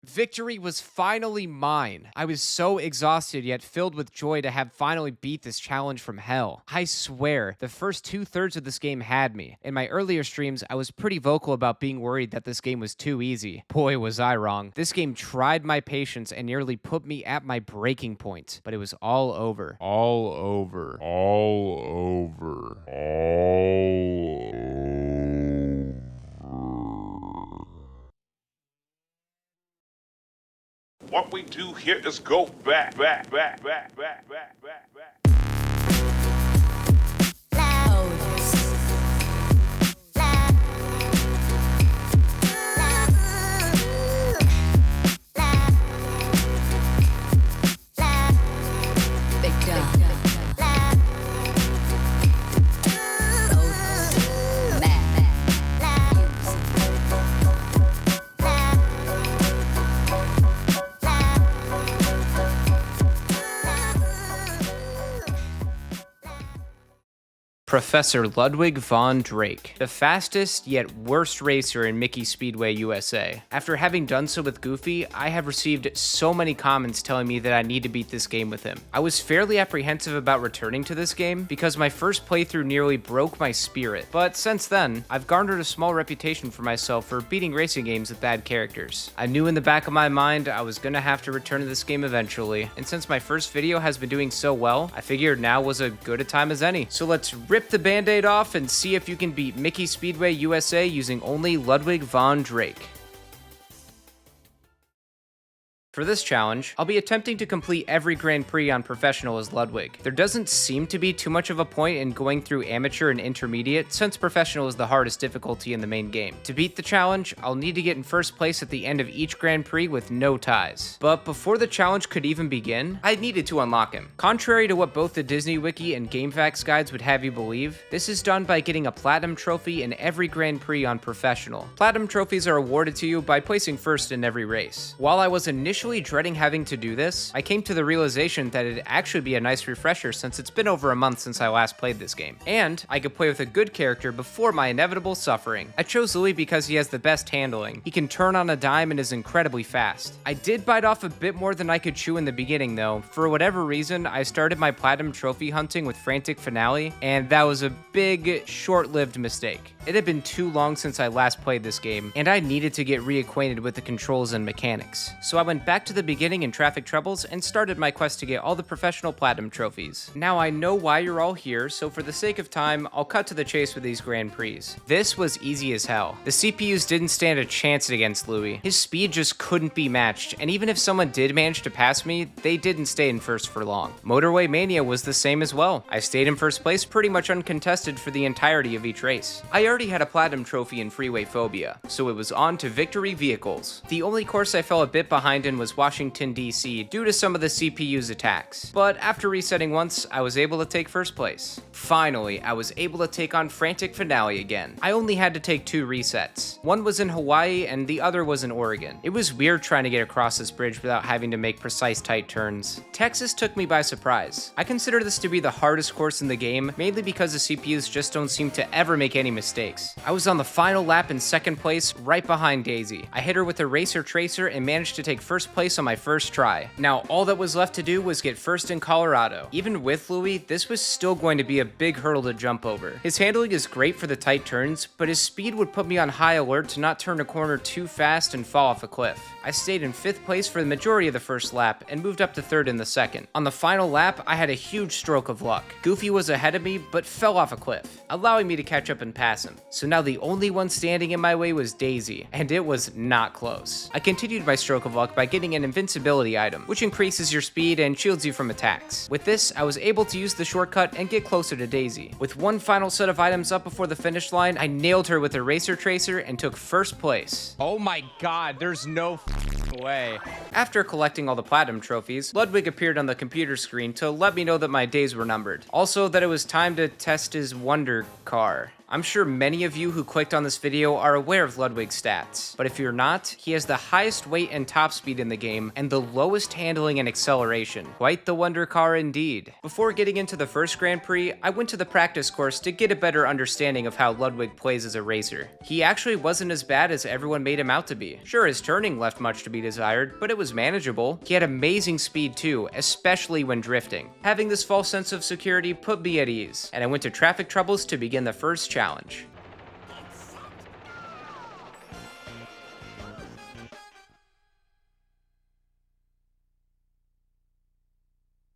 Victory was finally mine. I was so exhausted yet filled with joy to have finally beat this challenge from hell. I swear, the first 2/3 of this game had me. In my earlier streams, I was pretty vocal about being worried that this game was too easy. Boy, was I wrong. This game tried my patience and nearly put me at my breaking point, but it was all over. All over. All over. All over. What we do here is go back. Professor Ludwig von Drake, the fastest yet worst racer in Mickey Speedway USA. After having done so with Goofy, I have received so many comments telling me that I need to beat this game with him. I was fairly apprehensive about returning to this game because my first playthrough nearly broke my spirit, but since then, I've garnered a small reputation for myself for beating racing games with bad characters. I knew in the back of my mind I was gonna have to return to this game eventually, and since my first video has been doing so well, I figured now was as good a time as any. So let's rip the band-aid off and see if you can beat Mickey Speedway USA using only Ludwig von Drake. For this challenge, I'll be attempting to complete every Grand Prix on Professional as Ludwig. There doesn't seem to be too much of a point in going through Amateur and Intermediate, since Professional is the hardest difficulty in the main game. To beat the challenge, I'll need to get in first place at the end of each Grand Prix with no ties. But before the challenge could even begin, I needed to unlock him. Contrary to what both the Disney Wiki and GameFAQs guides would have you believe, this is done by getting a Platinum Trophy in every Grand Prix on Professional. Platinum Trophies are awarded to you by placing first in every race. While I was initially dreading having to do this, I came to the realization that it'd actually be a nice refresher since it's been over a month since I last played this game, and I could play with a good character before my inevitable suffering. I chose Louis because he has the best handling. He can turn on a dime and is incredibly fast. I did bite off a bit more than I could chew in the beginning though. For whatever reason, I started my Platinum Trophy hunting with Frantic Finale, and that was a big, short-lived mistake. It had been too long since I last played this game, and I needed to get reacquainted with the controls and mechanics. So I went back to the beginning in Traffic Troubles and started my quest to get all the Professional Platinum Trophies. Now I know why you're all here, so for the sake of time, I'll cut to the chase with these Grand Prix. This was easy as hell. The CPUs didn't stand a chance against Louis. His speed just couldn't be matched, and even if someone did manage to pass me, they didn't stay in first for long. Motorway Mania was the same as well. I stayed in first place pretty much uncontested for the entirety of each race. I already had a Platinum Trophy in Freeway Phobia, so it was on to Victory Vehicles. The only course I fell a bit behind in was Washington, D.C. due to some of the CPU's attacks, but after resetting once, I was able to take first place. Finally, I was able to take on Frantic Finale again. I only had to take 2 resets. One was in Hawaii and the other was in Oregon. It was weird trying to get across this bridge without having to make precise tight turns. Texas took me by surprise. I consider this to be the hardest course in the game, mainly because the CPUs just don't seem to ever make any mistakes. I was on the final lap in second place, right behind Daisy. I hit her with a Racer Tracer and managed to take first place on my first try. Now, all that was left to do was get first in Colorado. Even with Louis, this was still going to be a big hurdle to jump over. His handling is great for the tight turns, but his speed would put me on high alert to not turn a corner too fast and fall off a cliff. I stayed in 5th place for the majority of the first lap and moved up to 3rd in the second. On the final lap, I had a huge stroke of luck. Goofy was ahead of me, but fell off a cliff, allowing me to catch up and pass him. So now the only one standing in my way was Daisy, and it was not close. I continued my stroke of luck by getting an invincibility item, which increases your speed and shields you from attacks. With this, I was able to use the shortcut and get closer to Daisy. With one final set of items up before the finish line, I nailed her with a Racer Tracer and took first place. Oh my god, there's no way. After collecting all the Platinum Trophies, Ludwig appeared on the computer screen to let me know that my days were numbered. Also that it was time to test his Wonder Car. I'm sure many of you who clicked on this video are aware of Ludwig's stats, but if you're not, he has the highest weight and top speed in the game, and the lowest handling and acceleration. Quite the wonder car indeed. Before getting into the first Grand Prix, I went to the practice course to get a better understanding of how Ludwig plays as a racer. He actually wasn't as bad as everyone made him out to be. Sure, his turning left much to be desired, but it was manageable. He had amazing speed too, especially when drifting. Having this false sense of security put me at ease, and I went to traffic troubles to begin the first challenge.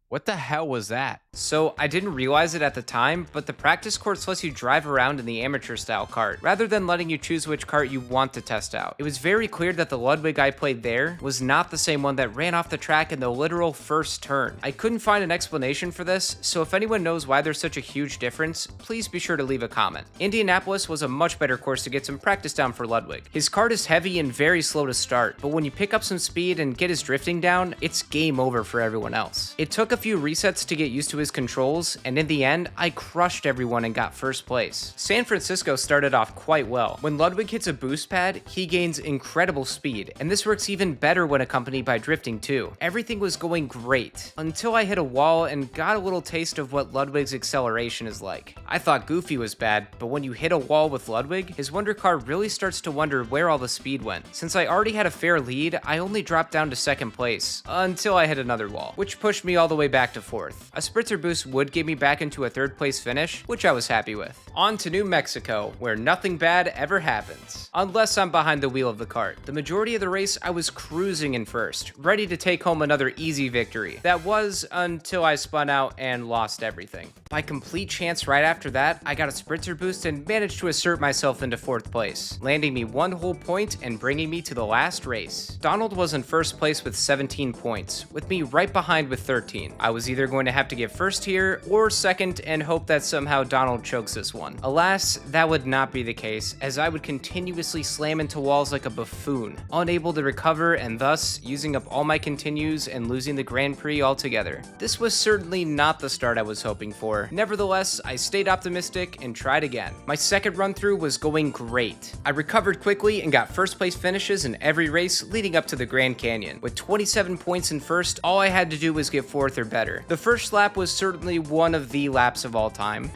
What the hell was that? So, I didn't realize it at the time, but the practice course lets you drive around in the amateur style kart, rather than letting you choose which kart you want to test out. It was very clear that the Ludwig I played there was not the same one that ran off the track in the literal first turn. I couldn't find an explanation for this, so if anyone knows why there's such a huge difference, please be sure to leave a comment. Indianapolis was a much better course to get some practice down for Ludwig. His kart is heavy and very slow to start, but when you pick up some speed and get his drifting down, it's game over for everyone else. It took a few resets to get used to his controls, and in the end, I crushed everyone and got first place. San Francisco started off quite well. When Ludwig hits a boost pad, he gains incredible speed, and this works even better when accompanied by drifting too. Everything was going great, until I hit a wall and got a little taste of what Ludwig's acceleration is like. I thought Goofy was bad, but when you hit a wall with Ludwig, his wonder car really starts to wonder where all the speed went. Since I already had a fair lead, I only dropped down to second place, until I hit another wall, which pushed me all the way back to fourth. A spritzer boost would get me back into a third place finish, which I was happy with. On to New Mexico, where nothing bad ever happens. Unless I'm behind the wheel of the kart. The majority of the race, I was cruising in first, ready to take home another easy victory. That was until I spun out and lost everything. By complete chance right after that, I got a spritzer boost and managed to assert myself into fourth place, landing me one whole point and bringing me to the last race. Donald was in first place with 17 points, with me right behind with 13. I was either going to have to get first here or second and hope that somehow Donald chokes this one. Alas, that would not be the case, as I would continuously slam into walls like a buffoon, unable to recover and thus using up all my continues and losing the Grand Prix altogether. This was certainly not the start I was hoping for. Nevertheless, I stayed optimistic and tried again. My second run through was going great. I recovered quickly and got first place finishes in every race leading up to the Grand Canyon. With 27 points in first, all I had to do was get fourth or better. The first lap was certainly one of the laps of all time.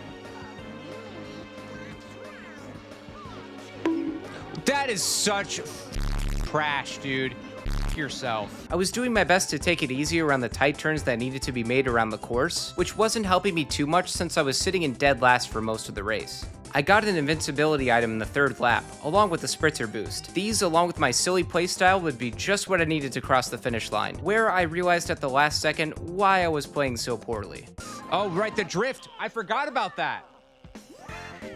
That is such trash, dude. Yourself. I was doing my best to take it easy around the tight turns that needed to be made around the course, which wasn't helping me too much since I was sitting in dead last for most of the race. I got an invincibility item in the third lap, along with the spritzer boost. These, along with my silly playstyle, would be just what I needed to cross the finish line, where I realized at the last second why I was playing so poorly. Oh, right, the drift. I forgot about that.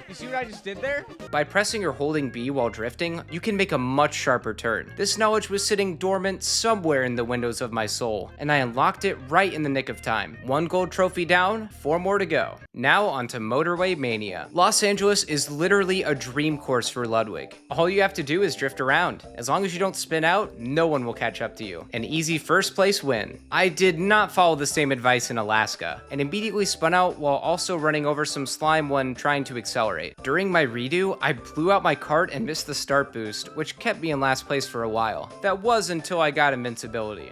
You see what I just did there? By pressing or holding B while drifting, you can make a much sharper turn. This knowledge was sitting dormant somewhere in the windows of my soul, and I unlocked it right in the nick of time. 1 gold trophy down, 4 more to go. Now onto Motorway Mania. Los Angeles is literally a dream course for Ludwig. All you have to do is drift around. As long as you don't spin out, no one will catch up to you. An easy first place win. I did not follow the same advice in Alaska, and immediately spun out while also running over some slime when trying to accelerate. During my redo, I blew out my kart and missed the start boost, which kept me in last place for a while. That was until I got invincibility.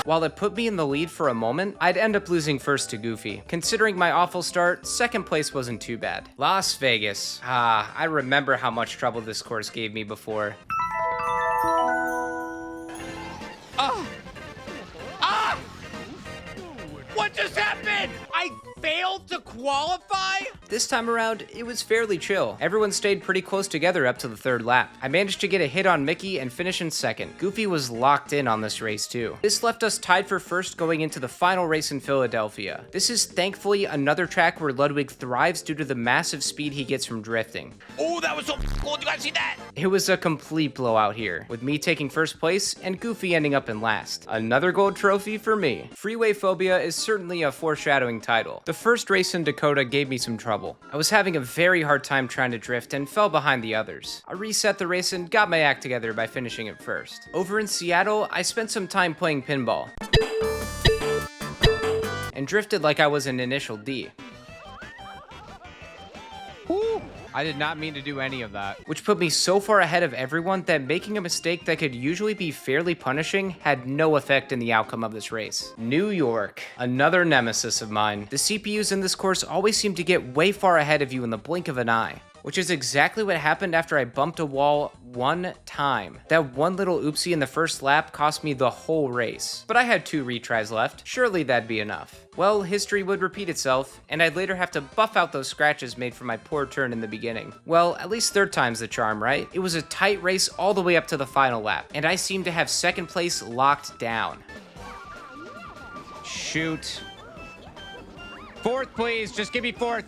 While it put me in the lead for a moment, I'd end up losing first to Goofy. Considering my awful start, second place wasn't too bad. Las Vegas. I remember how much trouble this course gave me before. What just happened? I failed to qualify? This time around, it was fairly chill. Everyone stayed pretty close together up to the third lap. I managed to get a hit on Mickey and finish in second. Goofy was locked in on this race too. This left us tied for first going into the final race in Philadelphia. This is thankfully another track where Ludwig thrives due to the massive speed he gets from drifting. Oh, that was so cool. You guys see that? It was a complete blowout here, with me taking first place and Goofy ending up in last. Another gold trophy for me. Freeway Phobia is certainly a foreshadowing title. The first race in Dakota gave me some trouble. trouble. I was having a very hard time trying to drift and fell behind the others. I reset the race and got my act together by finishing it first. Over in Seattle, I spent some time playing pinball and drifted like I was an initial D. Whew. I did not mean to do any of that. Which put me so far ahead of everyone that making a mistake that could usually be fairly punishing had no effect in the outcome of this race. New York, another nemesis of mine. The CPUs in this course always seem to get way far ahead of you in the blink of an eye, which is exactly what happened after I bumped a wall one time. That one little oopsie in the first lap cost me the whole race. But I had 2 retries left, surely that'd be enough. Well, history would repeat itself, and I'd later have to buff out those scratches made from my poor turn in the beginning. Well, at least third time's the charm, right? It was a tight race all the way up to the final lap, and I seemed to have second place locked down. Shoot. 4th, please. Just give me 4th.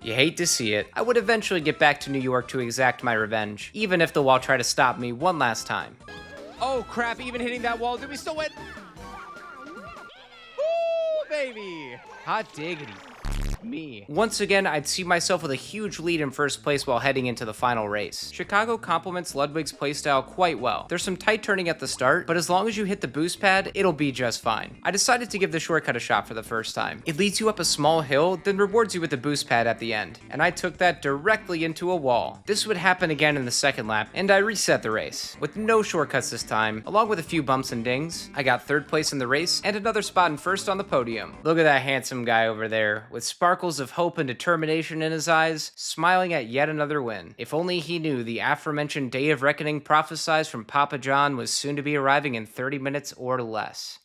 You hate to see it. I would eventually get back to New York to exact my revenge, even if the wall tried to stop me one last time. Oh, crap. Even hitting that wall, did we still win? Woo, baby. Hot diggity. Me. Once again, I'd see myself with a huge lead in first place while heading into the final race. Chicago complements Ludwig's playstyle quite well. There's some tight turning at the start, but as long as you hit the boost pad, it'll be just fine. I decided to give the shortcut a shot for the first time. It leads you up a small hill, then rewards you with the boost pad at the end, and I took that directly into a wall. This would happen again in the second lap, and I reset the race. With no shortcuts this time, along with a few bumps and dings, I got 3rd place in the race and another spot in first on the podium. Look at that handsome guy over there, with sparkles of hope and determination in his eyes, smiling at yet another win. If only he knew the aforementioned day of reckoning prophesied from Papa John was soon to be arriving in 30 minutes or less.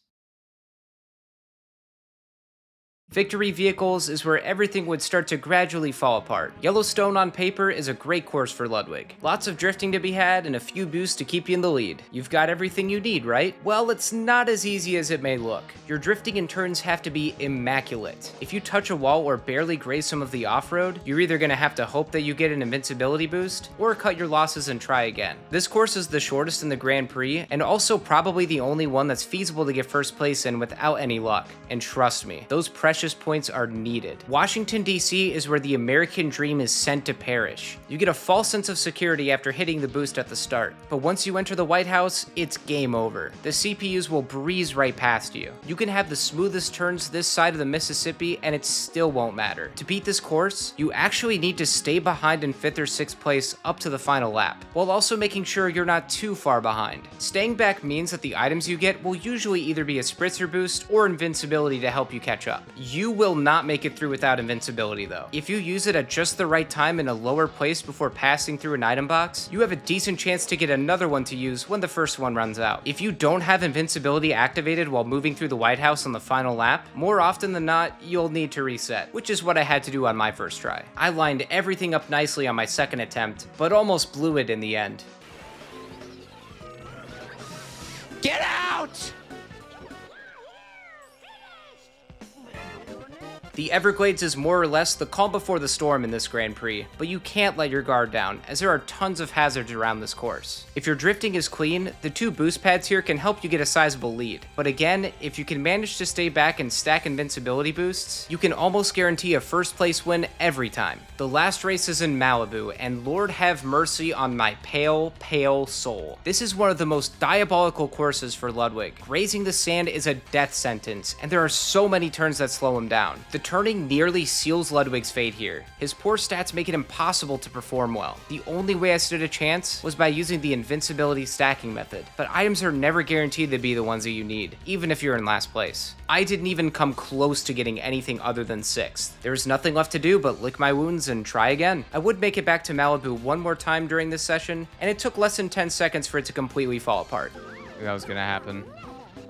Victory Vehicles is where everything would start to gradually fall apart. Yellowstone on paper is a great course for Ludwig. Lots of drifting to be had and a few boosts to keep you in the lead. You've got everything you need, right? Well, it's not as easy as it may look. Your drifting and turns have to be immaculate. If you touch a wall or barely graze some of the off-road, you're either going to have to hope that you get an invincibility boost or cut your losses and try again. This course is the shortest in the Grand Prix and also probably the only one that's feasible to get first place in without any luck. And trust me, those precious points are needed. Washington, D.C. is where the American dream is sent to perish. You get a false sense of security after hitting the boost at the start, but once you enter the White House, it's game over. The CPUs will breeze right past you. You can have the smoothest turns this side of the Mississippi and it still won't matter. To beat this course, you actually need to stay behind in 5th or 6th place up to the final lap, while also making sure you're not too far behind. Staying back means that the items you get will usually either be a spritzer boost or invincibility to help you catch up. You will not make it through without invincibility though. If you use it at just the right time in a lower place before passing through an item box, you have a decent chance to get another one to use when the first one runs out. If you don't have invincibility activated while moving through the White House on the final lap, more often than not, you'll need to reset, which is what I had to do on my first try. I lined everything up nicely on my second attempt, but almost blew it in the end. Get out! The Everglades is more or less the calm before the storm in this Grand Prix, but you can't let your guard down, as there are tons of hazards around this course. If your drifting is clean, the 2 boost pads here can help you get a sizable lead. But again, if you can manage to stay back and stack invincibility boosts, you can almost guarantee a first place win every time. The last race is in Malibu, and Lord have mercy on my pale, pale soul. This is one of the most diabolical courses for Ludwig. Grazing the sand is a death sentence, and there are so many turns that slow him down. The turning nearly seals Ludwig's fate here. His poor stats make it impossible to perform well. The only way I stood a chance was by using the invincibility stacking method, but items are never guaranteed to be the ones that you need, even if you're in last place. I didn't even come close to getting anything other than 6th. There's nothing left to do but lick my wounds and try again. I would make it back to Malibu one more time during this session, and it took less than 10 seconds for it to completely fall apart. That was gonna happen.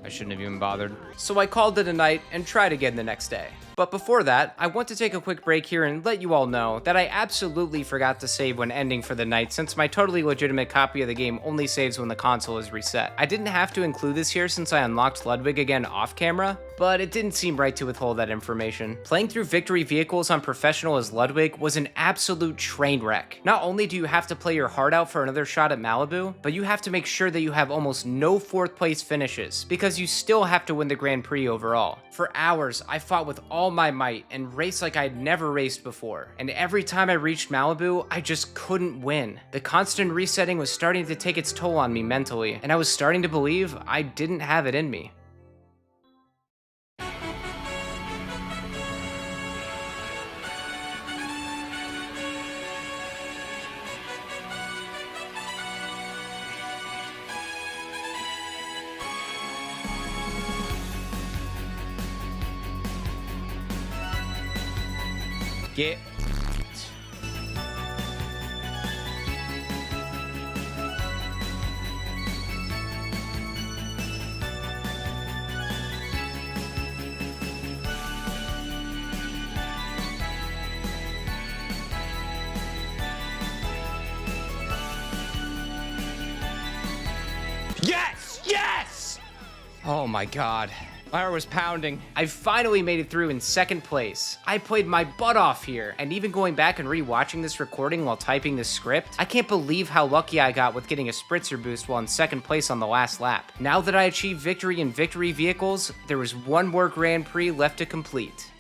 I shouldn't have even bothered. So I called it a night and tried again the next day. But before that, I want to take a quick break here and let you all know that I absolutely forgot to save when ending for the night, since my totally legitimate copy of the game only saves when the console is reset. I didn't have to include this here since I unlocked Ludwig again off camera, but it didn't seem right to withhold that information. Playing through victory vehicles on professional as Ludwig was an absolute train wreck. Not only do you have to play your heart out for another shot at Malibu, but you have to make sure that you have almost no 4th place finishes, because you still have to win the Grand Prix overall. For hours, I fought with all my might and raced like I'd never raced before, and every time I reached Malibu, I just couldn't win. The constant resetting was starting to take its toll on me mentally, and I was starting to believe I didn't have it in me. Get. Yes! Yes! Oh my god. My heart was pounding. I finally made it through in 2nd place. I played my butt off here, and even going back and rewatching this recording while typing this script, I can't believe how lucky I got with getting a spritzer boost while in 2nd place on the last lap. Now that I achieved victory in victory vehicles, there was one more Grand Prix left to complete.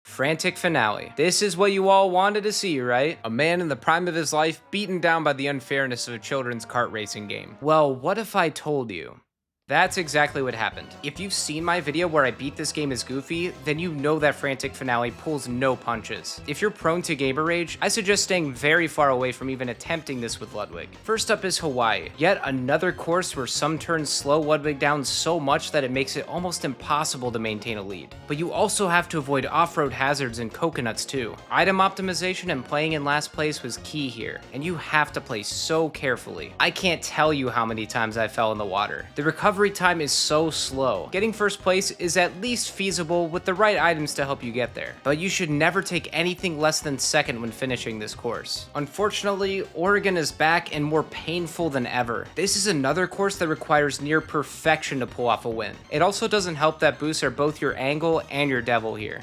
Frantic finale. This is what you all wanted to see, right? A man in the prime of his life beaten down by the unfairness of a children's kart racing game. Well, what if I told you? That's exactly what happened. If you've seen my video where I beat this game as Goofy, then you know that Frantic Finale pulls no punches. If you're prone to gamer rage, I suggest staying very far away from even attempting this with Ludwig. First up is Hawaii, yet another course where some turns slow Ludwig down so much that it makes it almost impossible to maintain a lead. But you also have to avoid off-road hazards and coconuts too. Item optimization and playing in last place was key here, and you have to play so carefully. I can't tell you how many times I fell in the water. The recovery time is so slow. Getting first place is at least feasible with the right items to help you get there, but you should never take anything less than 2nd when finishing this course. Unfortunately, Oregon is back and more painful than ever. This is another course that requires near perfection to pull off a win. It also doesn't help that boosts are both your angle and your devil here.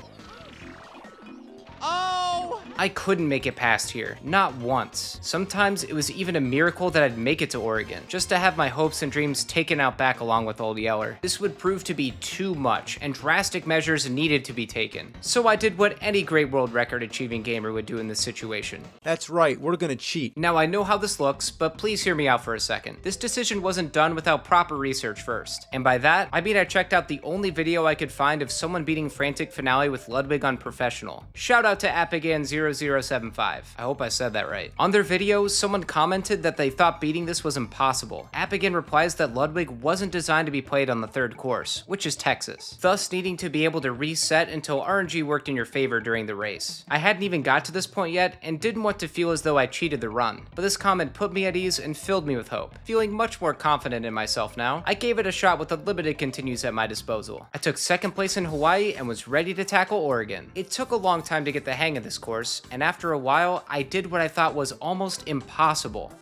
Oh! I couldn't make it past here, not once. Sometimes it was even a miracle that I'd make it to Oregon, just to have my hopes and dreams taken out back along with Old Yeller. This would prove to be too much, and drastic measures needed to be taken. So I did what any great world record achieving gamer would do in this situation. That's right, we're gonna cheat. Now I know how this looks, but please hear me out for a second. This decision wasn't done without proper research first. And by that, I mean I checked out the only video I could find of someone beating Frantic Finale with Ludwig on Professional. Shout out to Appigan0075. I hope I said that right. On their video, someone commented that they thought beating this was impossible. Appigan replies that Ludwig wasn't designed to be played on the 3rd course, which is Texas, thus needing to be able to reset until RNG worked in your favor during the race. I hadn't even got to this point yet and didn't want to feel as though I cheated the run, but this comment put me at ease and filled me with hope. Feeling much more confident in myself now, I gave it a shot with the limited continues at my disposal. I took 2nd place in Hawaii and was ready to tackle Oregon. It took a long time to get the hang of this course, and after a while, I did what I thought was almost impossible.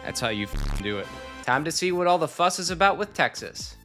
That's how you do it. Time to see what all the fuss is about with Texas.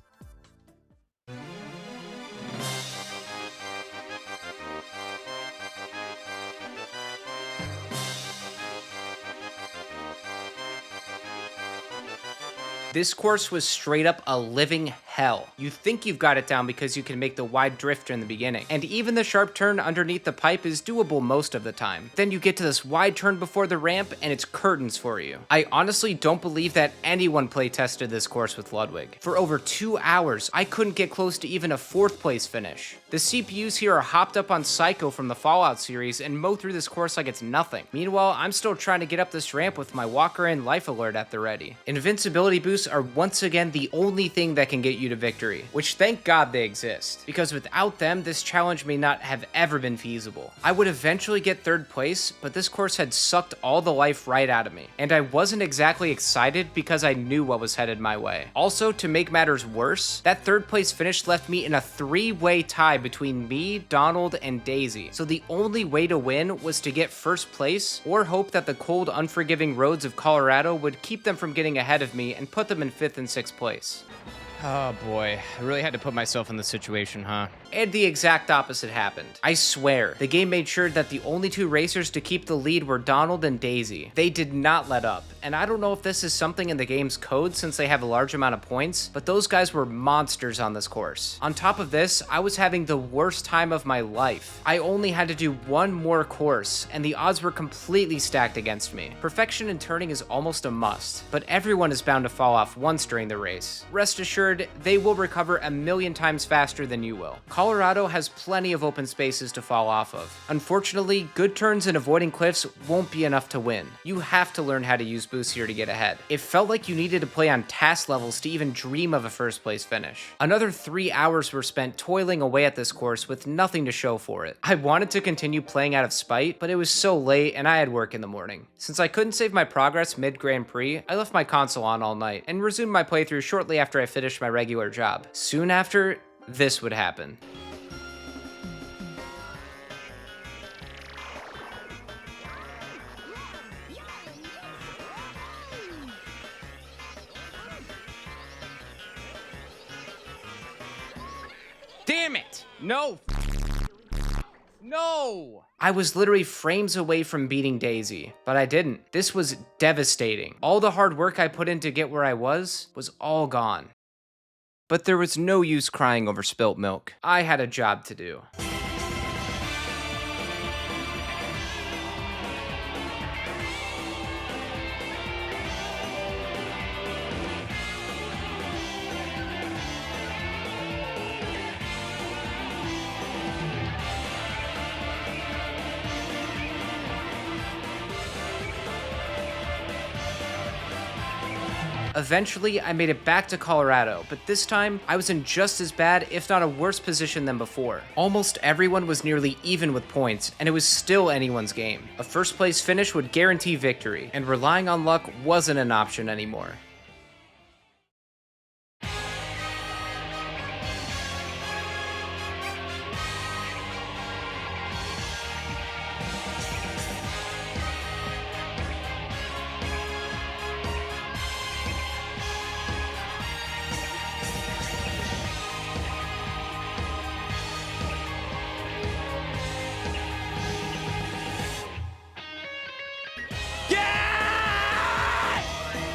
This course was straight up a living hell. You think you've got it down because you can make the wide drifter in the beginning, and even the sharp turn underneath the pipe is doable most of the time. Then you get to this wide turn before the ramp and it's curtains for you. I honestly don't believe that anyone play tested this course with Ludwig. For over 2 hours, I couldn't get close to even a 4th place finish. The CPUs here are hopped up on Psycho from the Fallout series and mow through this course like it's nothing. Meanwhile, I'm still trying to get up this ramp with my walker and life alert at the ready. Invincibility boosts are once again the only thing that can get you to victory, which thank God they exist, because without them, this challenge may not have ever been feasible. I would eventually get 3rd place, but this course had sucked all the life right out of me, and I wasn't exactly excited because I knew what was headed my way. Also, to make matters worse, that 3rd place finish left me in a 3-way tie between me, Donald, and Daisy, so the only way to win was to get 1st place or hope that the cold, unforgiving roads of Colorado would keep them from getting ahead of me and put them in 5th and 6th place. Oh boy, I really had to put myself in this situation, huh? And the exact opposite happened. I swear, the game made sure that the only 2 racers to keep the lead were Donald and Daisy. They did not let up, and I don't know if this is something in the game's code since they have a large amount of points, but those guys were monsters on this course. On top of this, I was having the worst time of my life. I only had to do 1 more course, and the odds were completely stacked against me. Perfection in turning is almost a must, but everyone is bound to fall off once during the race. Rest assured, they will recover a million times faster than you will. Colorado has plenty of open spaces to fall off of. Unfortunately, good turns and avoiding cliffs won't be enough to win. You have to learn how to use boosts here to get ahead. It felt like you needed to play on task levels to even dream of a 1st place finish. Another 3 hours were spent toiling away at this course with nothing to show for it. I wanted to continue playing out of spite, but it was so late and I had work in the morning. Since I couldn't save my progress mid-Grand Prix, I left my console on all night and resumed my playthrough shortly after I finished my regular job. Soon after, this would happen. Damn it! No! No! I was literally frames away from beating Daisy, but I didn't. This was devastating. All the hard work I put in to get where I was all gone. But there was no use crying over spilt milk. I had a job to do. Eventually, I made it back to Colorado, but this time, I was in just as bad, if not a worse position than before. Almost everyone was nearly even with points, and it was still anyone's game. A 1st place finish would guarantee victory, and relying on luck wasn't an option anymore.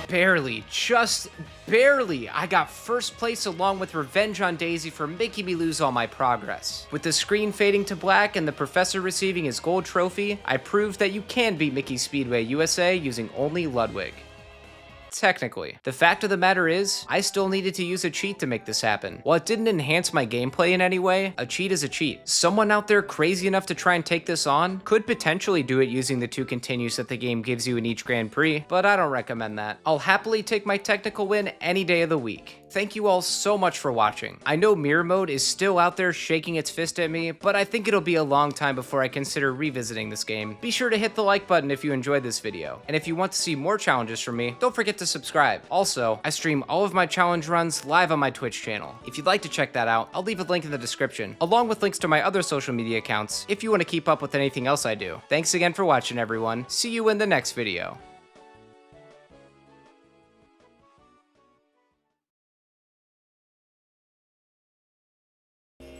Barely, just barely, I got 1st place along with revenge on Daisy for making me lose all my progress. With the screen fading to black and the professor receiving his gold trophy, I proved that you can beat Mickey Speedway USA using only Ludwig. Technically. The fact of the matter is, I still needed to use a cheat to make this happen. While it didn't enhance my gameplay in any way, a cheat is a cheat. Someone out there crazy enough to try and take this on could potentially do it using the 2 continues that the game gives you in each Grand Prix, but I don't recommend that. I'll happily take my technical win any day of the week. Thank you all so much for watching. I know mirror mode is still out there shaking its fist at me, but I think it'll be a long time before I consider revisiting this game. Be sure to hit the like button if you enjoyed this video, and if you want to see more challenges from me, don't forget to subscribe. Also, I stream all of my challenge runs live on my Twitch channel. If you'd like to check that out, I'll leave a link in the description, along with links to my other social media accounts if you want to keep up with anything else I do. Thanks again for watching, everyone. See you in the next video.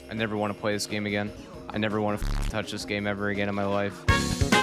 I never want to play this game again. I never want to touch this game ever again in my life.